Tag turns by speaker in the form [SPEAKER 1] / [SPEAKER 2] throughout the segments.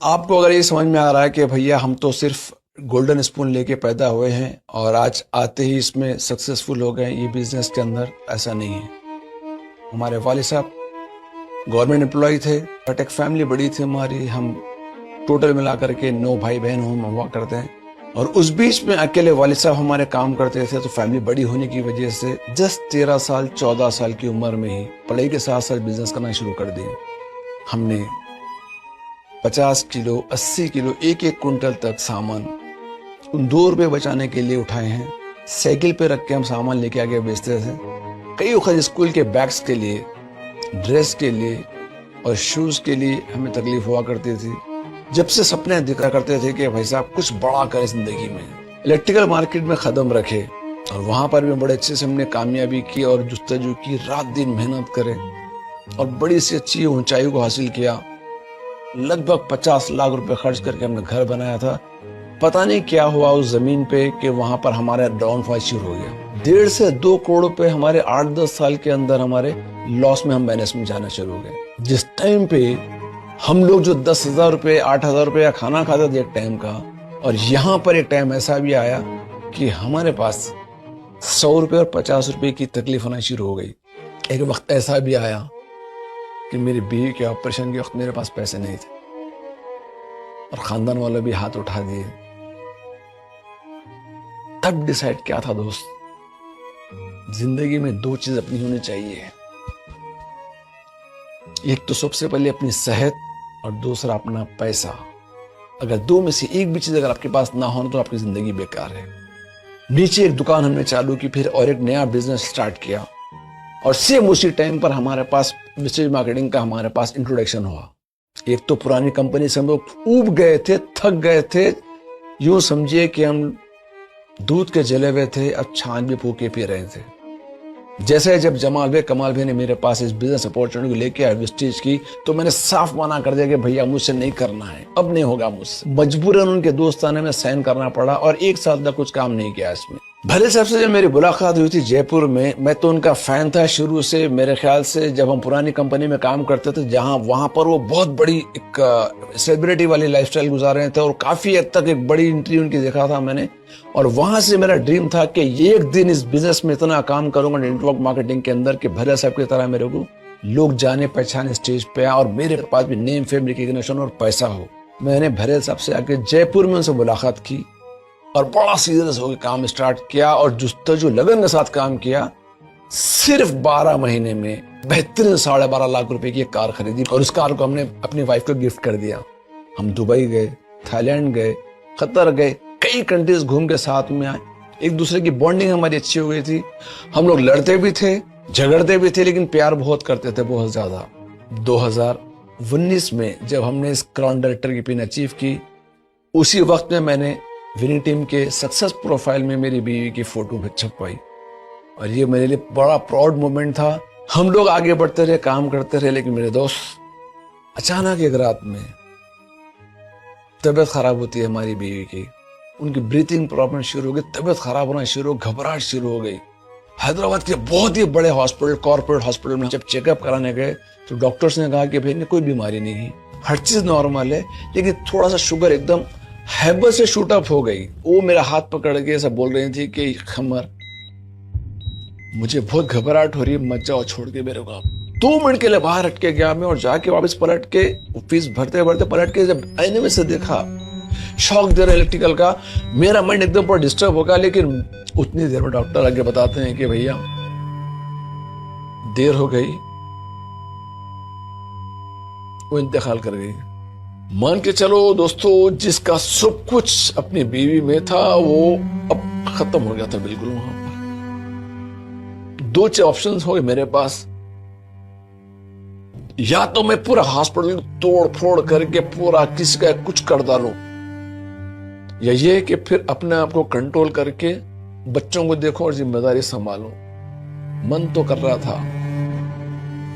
[SPEAKER 1] आपको अगर ये समझ में आ रहा है कि भैया हम तो सिर्फ गोल्डन स्पून लेके पैदा हुए हैं और आज आते ही इसमें सक्सेसफुल हो गए ये बिजनेस के अंदर, ऐसा नहीं है। हमारे वालिद साहब गवर्नमेंट एम्प्लॉय थे, बट एक फैमिली बड़ी थी हमारी। हम टोटल मिलाकर के 9 भाई बहन हम हुआ करते हैं और उस बीच में अकेले वालिद साहब हमारे काम करते थे। तो फैमिली बड़ी होने की वजह से जस्ट 13 साल 14 साल की उम्र में ही पढ़ाई के साथ साथ बिजनेस करना शुरू कर दिए। हमने 50 किलो 80 किलो एक एक कुंटल तक सामान उन 2 रुपए बचाने के लिए उठाए हैं। साइकिल पे रख के हम सामान लेके आगे बेचते थे। कई वक्त स्कूल के बैग्स के लिए, ड्रेस के लिए और शूज के लिए हमें तकलीफ हुआ करती थी। जब से सपने दिखा करते थे कि भाई साहब कुछ बड़ा करें जिंदगी में, इलेक्ट्रिकल मार्केट में कदम रखे और वहां पर भी बड़े अच्छे से हमने कामयाबी की और जुस्तजू की, रात दिन मेहनत करे और बड़ी सी अच्छी ऊंचाई को हासिल किया। लगभग 50 लाख रुपए खर्च करके हमने घर बनाया था। पता नहीं क्या हुआ उस जमीन पे कि वहां पर हमारा डाउनफॉल शुरू हो गया। 1.5 से 2 करोड़ रुपए हमारे 8-10 साल के अंदर हमारे लॉस में हम माइनस में जाना शुरू हो गए। जिस टाइम पे हम लोग जो 10,000 रुपए 8,000 रुपए का खाना खाते थे एक टाइम का, और यहाँ पर एक टाइम ऐसा भी आया कि हमारे पास 100 रुपए और 50 रुपए की तकलीफ होना शुरू हो गई। एक वक्त ऐसा भी आया कि मेरी बीवी के ऑपरेशन के वक्त मेरे पास पैसे नहीं थे और खानदान वाले भी हाथ उठा दिए। तब डिसाइड क्या था दोस्त, जिंदगी में 2 चीज अपनी होनी चाहिए। एक तो सबसे पहले अपनी सेहत और दूसरा अपना पैसा। अगर 2 में से एक भी चीज अगर आपके पास ना हो तो आपकी जिंदगी बेकार है। नीचे एक दुकान हमने चालू की, फिर और एक नया बिजनेस स्टार्ट किया और सेम उसी टाइम पर हमारे पास मैसेज मार्केटिंग का हमारे पास इंट्रोडक्शन हुआ। एक तो पुरानी कंपनी से हम लोग ऊब गए थे, थक गए थे। यूं समझिए कि हम दूध के जले हुए थे, अब छाछ भी फूके पी रहे थे। जैसे जब जमाल भाई कमाल भाई ने मेरे पास इस बिजनेस अपॉर्चुनिटी को लेके आए विस्टेज की, तो मैंने साफ मना कर दिया कि भैया मुझसे नहीं करना है, अब नहीं होगा मुझसे। मजबूरन उनके दोस्ताने में साइन करना पड़ा और 1 साल तक कुछ काम नहीं किया इसमें। भले साहब से जब मेरी मुलाकात हुई थी जयपुर में, मैं तो उनका फैन था शुरू से। मेरे ख्याल से जब हम पुरानी कंपनी में काम करते थे, जहां वहां पर वो बहुत बड़ी एक सेलिब्रिटी वाली लाइफस्टाइल गुजार रहे थे और काफी हद तक एक बड़ी इंटरव्यू उनकी देखा था मैंने। और वहां से मेरा ड्रीम था कि एक दिन इस बिजनेस में इतना काम करूंगा नेटवर्क मार्केटिंग के अंदर कि भले साहब की तरह मेरे को लोग जाने पहचाने, स्टेज पे आए और मेरे पास भी नेम फेम रिकग्निशन और पैसा हो। मैंने भरे साहब से आके जयपुर में उनसे मुलाकात की और बड़ा सीरियस होकर काम स्टार्ट किया और जुस्तजू लगन के साथ काम किया। सिर्फ 12 महीने में बेहतरीन 12.5 लाख रुपए की एक कार खरीदी और उस कार को हमने अपनी वाइफ को गिफ्ट कर दिया। हम दुबई गए, थाईलैंड गए, कतर गए, कई कंट्रीज घूम के साथ में आए। एक दूसरे की बॉन्डिंग हमारी अच्छी हो गई थी। हम लोग लड़ते भी थे, झगड़ते भी थे, लेकिन प्यार बहुत करते थे, बहुत ज्यादा। 2019 में जब हमने इस क्राउन डायरेक्टर की पिन अचीव की, उसी वक्त में मैंने विनिंग टीम के सक्सेस प्रोफाइल में मेरी बीवी की फोटो छपवाई और ये मेरे लिए बड़ा प्राउड मोमेंट था। हम लोग आगे बढ़ते रहे, काम करते रहे, लेकिन मेरे दोस्त अचानक एक रात में तबीयत खराब होती है हमारी बीवी की। उनकी ब्रीथिंग प्रॉब्लम शुरू हो गई, तबीयत खराब होना शुरू, घबराहट शुरू हो गई। हैदराबाद के बहुत ही बड़े हॉस्पिटल, कॉर्पोरेट हॉस्पिटल में जब चेकअप कराने गए तो डॉक्टर्स ने कहा कि भाई ने कोई बीमारी नहीं है, हर चीज नॉर्मल है, लेकिन थोड़ा सा शुगर एकदम हैबत से शूट अप हो गई। वो मेरा हाथ पकड़ के ऐसा बोल रही थी कि खमर, मुझे बहुत घबराहट हो रही है, मत जाओ, छोड़ के मेरे को। 2 मिनट के लिए बाहर हट के गया मैं और जाके वापस पलट के फीस भरते भरते पलट के जब आईने में से देखा, शॉक दे रहा इलेक्ट्रिकल का, मेरा माइंड एकदम पूरा डिस्टर्ब होगा। लेकिन उतनी देर में डॉक्टर आगे बताते हैं कि भैया देर हो गई, वो इंतकाल कर गई। मान के चलो दोस्तों, जिसका सब कुछ अपनी बीवी में था वो अब खत्म हो गया था बिल्कुल। वहां पर 2 ऑप्शंस हो गए मेरे पास, या तो मैं पूरा हॉस्पिटल तोड़ फोड़ करके पूरा किसी का कुछ कर डालूं, या ये कि फिर अपने आप को कंट्रोल करके बच्चों को देखो और जिम्मेदारी संभालो। मन तो कर रहा था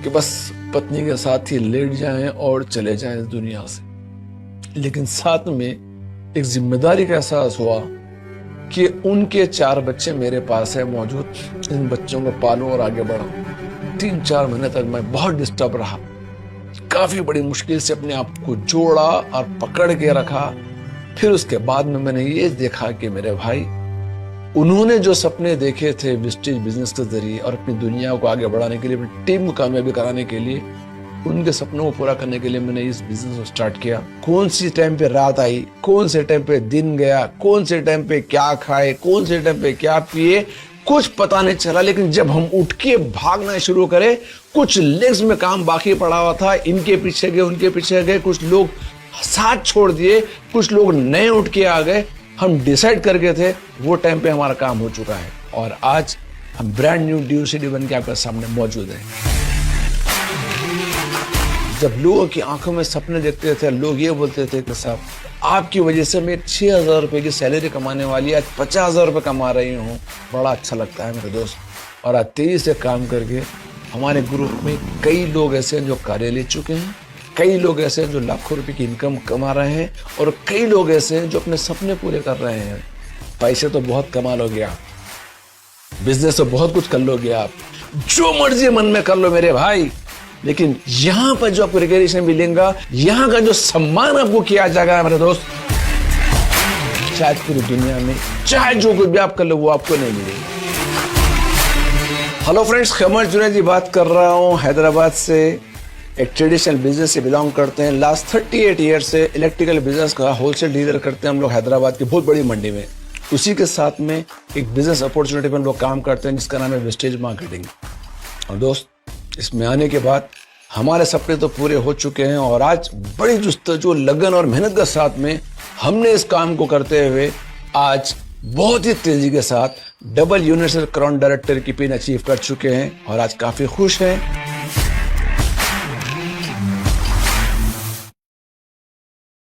[SPEAKER 1] कि बस पत्नी के साथ ही लेट जाएं और चले जाएं इस दुनिया से, लेकिन साथ में एक जिम्मेदारी का एहसास हुआ कि उनके 4 बच्चे मेरे पास है मौजूद, इन बच्चों को पालूं और आगे बढ़ाऊं। 3-4 महीने तक मैं बहुत डिस्टर्ब रहा, काफी बड़ी मुश्किल से अपने आप को जोड़ा और पकड़ के रखा। फिर उसके बाद में मैंने ये देखा कि मेरे भाई, उन्होंने जो सपने देखे थे विस्टेज बिजनेस के जरिए और अपनी दुनिया को आगे बढ़ाने के लिए, अपनी टीम को कामयाबी कराने के लिए, उनके सपनों को पूरा करने के लिए मैंने इस बिजनेस को स्टार्ट किया। कौन सी टाइम पे रात आई, कौन से टाइम पे दिन गया, कौन से टाइम पे क्या खाए, कौन से टाइम पे क्या पिए, कुछ पता नहीं चला। लेकिन जब हम उठ के भागना शुरू करें, कुछ लेग्स में काम बाकी पड़ा हुआ था, इनके पीछे गए, उनके पीछे गए, कुछ लोग साथ छोड़ दिए, कुछ लोग नए उठ के आ गए। हम डिसाइड करके थे, वो टाइम पे हमारा काम हो चुका है और आज हम ब्रांड न्यू ड्यूसिटी बन के आपके सामने मौजूद हैं। जब लोगों की आंखों में सपने देखते थे, लोग ये बोलते थे कि साहब, आपकी वजह से मैं 6,000 रुपए की सैलरी कमाने वाली आज 50,000 रुपए कमा रही हूँ। बड़ा अच्छा लगता है मेरे दोस्त। और आज तेजी से काम करके हमारे ग्रुप में कई लोग ऐसे हैं जो कार्य ले चुके हैं, कई लोग ऐसे हैं जो लाखों रुपए की इनकम कमा रहे हैं और कई लोग ऐसे हैं जो अपने सपने पूरे कर रहे हैं। पैसे तो बहुत कमा लोगे आप, बिजनेस तो बहुत कुछ कर लोगे आप, जो मर्जी मन में कर लो मेरे भाई, लेकिन यहां पर जो आपको रिकग्निशन मिलेगा, यहां का जो सम्मान आपको किया जाएगा मेरे दोस्त, शायद पूरी दुनिया में चाहे जो कुछ भी आप कर लो वो आपको नहीं मिलेगा। हेलो फ्रेंड्स, खमर जुनैद जी बात कर रहा हूं हैदराबाद से। एक ट्रेडिशनल बिजनेस से बिलोंग करते हैं। लास्ट 38 ईयर से इलेक्ट्रिकल बिजनेस का होलसेल डीलर करते हैं हम लोग हैदराबाद की बहुत बड़ी मंडी में। उसी के साथ में एक बिजनेस अपॉर्चुनिटी पर हम लोग काम करते हैं जिसका नाम है विस्टेज मार्केटिंग। और दोस्त, इसमें आने के बाद हमारे सपने तो पूरे हो चुके हैं और आज बड़ी जुस्तजू, लगन और मेहनत के साथ में हमने इस काम को करते हुए आज बहुत ही तेजी के साथ डबल यूनिवर्सल क्राउन डायरेक्टर की पिन अचीव कर चुके हैं और आज काफी खुश हैं।